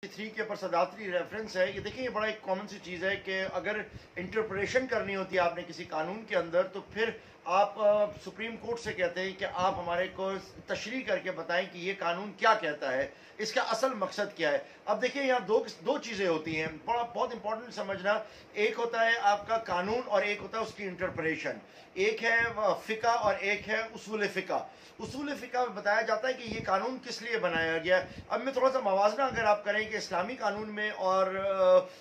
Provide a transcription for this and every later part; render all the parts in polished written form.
3 के ऊपर सदातरी रेफरेंस है। ये देखिए, ये बड़ा एक कॉमन सी चीज़ है कि अगर इंटरप्रिटेशन करनी होती है आपने किसी कानून के अंदर, तो फिर आप सुप्रीम कोर्ट से कहते हैं कि आप हमारे को तशरीह करके बताएं कि ये कानून क्या कहता है, इसका असल मकसद क्या है। अब देखिए, यहाँ दो चीज़ें होती हैं, बहुत इंपॉर्टेंट समझना। एक होता है आपका कानून और एक होता है उसकी इंटरप्रिटेशन। एक है फ़िक़ा और एक है उसूल फ़िक़ा। उसूल फ़िक़ा में बताया जाता है कि ये कानून किस लिए बनाया गया है। अब मैं थोड़ा सा मवाजना अगर आप करें कि इस्लामी कानून में और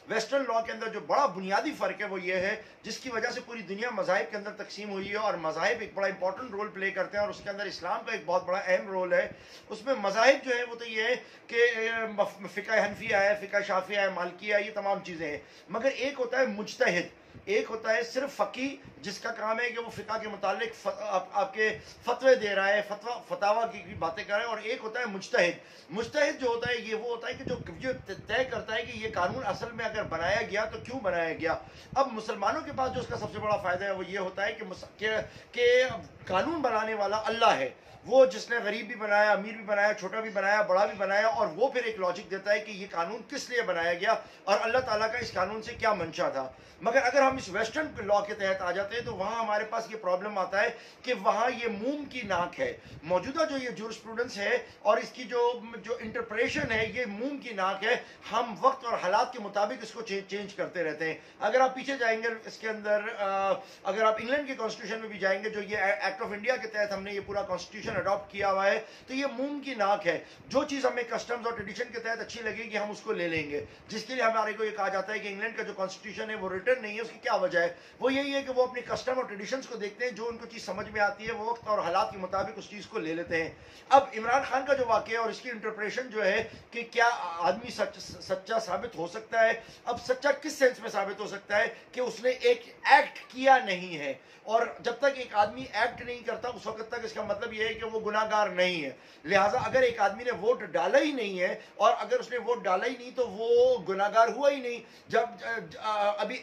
वेस्टर्न लॉ के अंदर जो बड़ा बुनियादी फ़र्क है वो ये है, जिसकी वजह से पूरी दुनिया मज़ाहिब के अंदर तकसीम हुई है, और मज़ाहिब एक बड़ा इंपॉर्टेंट रोल प्ले करते हैं, और उसके अंदर इस्लाम का एक बहुत बड़ा अहम रोल है। उसमें मज़ाहिब जो है वो तो ये है कि फ़िक़ा हनफिया है, फ़िक़ा शाफ़िया है, मालिकिया है, ये तमाम चीज़ें हैं। मगर एक होता है मुज्तहिद, एक होता है सिर्फ फ़क़ी, जिसका काम है कि वो फ़िक़ा के मुतालिक आपके फतवे दे रहा है, फतावा की बातें कर रहा है। और एक होता है मुज्तहिद। मुज्तहिद जो होता है, ये वो होता है कि जो तय करता है कि ये कानून असल में अगर बनाया गया तो क्यों बनाया गया। अब मुसलमानों के पास जो उसका सबसे बड़ा फ़ायदा है वो ये होता है कि कानून बनाने वाला अल्लाह है, वो जिसने गरीब भी बनाया, अमीर भी बनाया, छोटा भी बनाया, बड़ा भी बनाया, और वो फिर एक लॉजिक देता है कि ये कानून किस लिए बनाया गया और अल्लाह ताला का इस कानून से क्या मंशा था। मगर अगर हम इस वेस्टर्न लॉ के तहत आ जाते हैं तो वहाँ हमारे पास ये प्रॉब्लम आता है कि वहाँ ये मुंह की नाक है। मौजूदा जो ये जूरिस्प्रूडेंस है और इसकी जो इंटरप्रेशन है, ये मुंह की नाक है। हम वक्त और हालात के मुताबिक इसको चेंज करते रहते हैं। अगर आप पीछे जाएंगे इसके अंदर, अगर आप इंग्लैंड के कॉन्स्टिट्यूशन में भी जाएंगे, जो ये एक्ट ऑफ इंडिया के तहत हमने ये पूरा कॉन्स्टिट्यूशन अडॉप्ट किया हुआ है, तो ये मुंह की नाक है। जो चीज़ हमें कस्टम्स और ट्रेडिशन के तहत अच्छी लगेगी हम उसको ले लेंगे। जिसके लिए हमारे को ये कहा जाता है कि इंग्लैंड का जो कॉन्स्टिट्यूशन है वो रिटर्न नहीं है। उसकी क्या वजह है? वो यही है कि वो अपनी कस्टम और ट्रेडिशंस को देखते हैं, जो उनको चीज़ समझ में आती है वो वक्त और हालात के मुताबिक उस चीज़ को ले लेते हैं। अब इमरान खान का जो वाक़या है और इसकी इंटरप्रेशन जो है कि क्या आदमी सच्चा साबित हो सकता है। अब सच्चा किस सेंस में साबित हो सकता है कि उसने एक एक्ट किया नहीं है, और जब तक एक आदमी एक्ट नहीं करता उस वक्त तक इसका मतलब यह है कि वो गुनाहगार नहीं है। लिहाजा अगर एक आदमी ने वोट डाला ही नहीं है, और अगर उसने वोट डाला ही नहीं, तो वो गुनाहगार हुआ ही नहीं। जब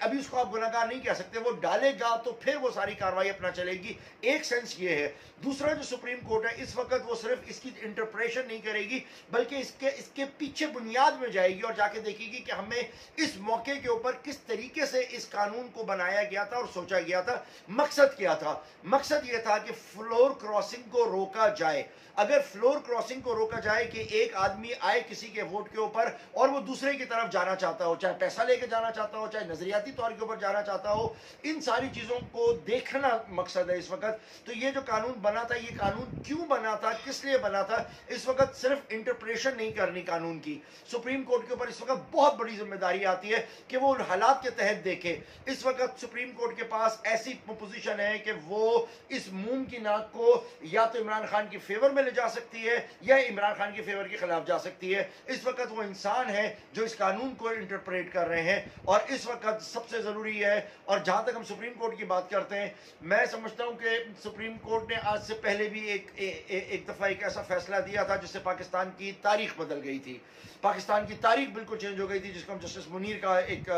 अभी उसको आप गुनाहगार नहीं कह सकते, वो डालेगा तो फिर वो सारी कार्रवाई अपना चलेगी। एक सेंस ये है। दूसरा, जो सुप्रीम कोर्ट है इस वक्त वो सिर्फ इसकी इंटरप्रेशन नहीं करेगी, बल्कि इसके पीछे बुनियाद में जाएगी और जाके देखेगी कि हमें इस मौके के ऊपर किस तरीके से इस कानून को बनाया गया था और सोचा गया था। मकसद क्या था? मकसद ये था कि फ्लोर क्रॉसिंग को रोका जाए। अगर फ्लोर क्रॉसिंग को रोका जाए कि एक आदमी आए किसी के वोट के ऊपर और वो दूसरे की तरफ जाना चाहता हो, चाहे पैसा लेके जाना चाहता हो, चाहे नजरियाती तौर के ऊपर जाना चाहता हो, इन सारी चीज़ों को देखना मकसद है इस वक्त। तो ये जो कानून बना था, ये कानून क्यों बना था, किस लिए बना था, इस वक्त सिर्फ इंटरप्रिटेशन नहीं करनी कानून की। सुप्रीम कोर्ट के ऊपर इस वक्त बहुत बड़ी जिम्मेदारी आती है कि वो उन हालात के तहत देखे। इस वक्त सुप्रीम कोर्ट के पास ऐसी पोजीशन है कि वो इस मुंह की नाक को या तो इमरान खान की फेवर में ले जा सकती है या इमरान खान के फेवर के खिलाफ जा सकती है। इस वक्त वो इंसान है जो इस कानून को इंटरप्रेट कर रहे हैं, और इस वक्त सबसे ज़रूरी है। और जहाँ तक हम सुप्रीम कोर्ट की बात करते हैं, मैं समझता हूँ कि सुप्रीम कोर्ट ने आज से पहले भी एक दफ़ा एक ऐसा फैसला दिया था जिससे पाकिस्तान की तारीख बदल गई थी। पाकिस्तान की तारीख बिल्कुल चेंज हो गई थी, जिसको हम जस्टिस मुनीर का एक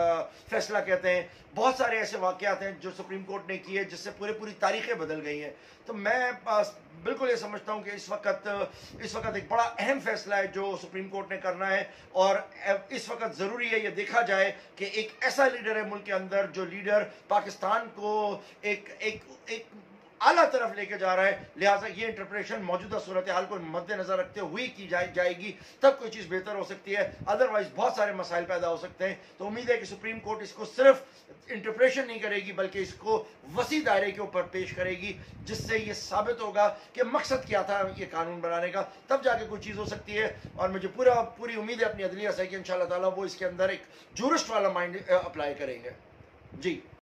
फैसला कहते हैं। बहुत सारे ऐसे वाक़यात हैं जो सुप्रीम कोर्ट ने किए जिससे पूरी तारीखें बदल गई हैं। तो मैं बिल्कुल ये समझता हूँ कि इस वक्त एक बड़ा अहम फैसला है जो सुप्रीम कोर्ट ने करना है, और इस वक्त ज़रूरी है ये देखा जाए कि एक ऐसा लीडर है मुल्क के अंदर जो लीडर पाकिस्तान को एक आला तरफ लेके जा रहा है। लिहाजा ये इंटरप्रिटेशन मौजूदा सूरत हाल को मद्देनजर रखते हुए की जाएगी, तब कोई चीज़ बेहतर हो सकती है। अदरवाइज बहुत सारे मसाइल पैदा हो सकते हैं। तो उम्मीद है कि सुप्रीम कोर्ट इसको सिर्फ इंटरप्रिटेशन नहीं करेगी, बल्कि इसको वसी दायरे के ऊपर पेश करेगी, जिससे ये साबित होगा कि मकसद क्या था ये कानून बनाने का। तब जाके कोई चीज़ हो सकती है। और मुझे पूरी उम्मीद है अपनी अदलिया से कि इंशाअल्लाह ताला वो इसके अंदर एक जूरिस्ट वाला माइंड अप्लाई करेंगे। जी।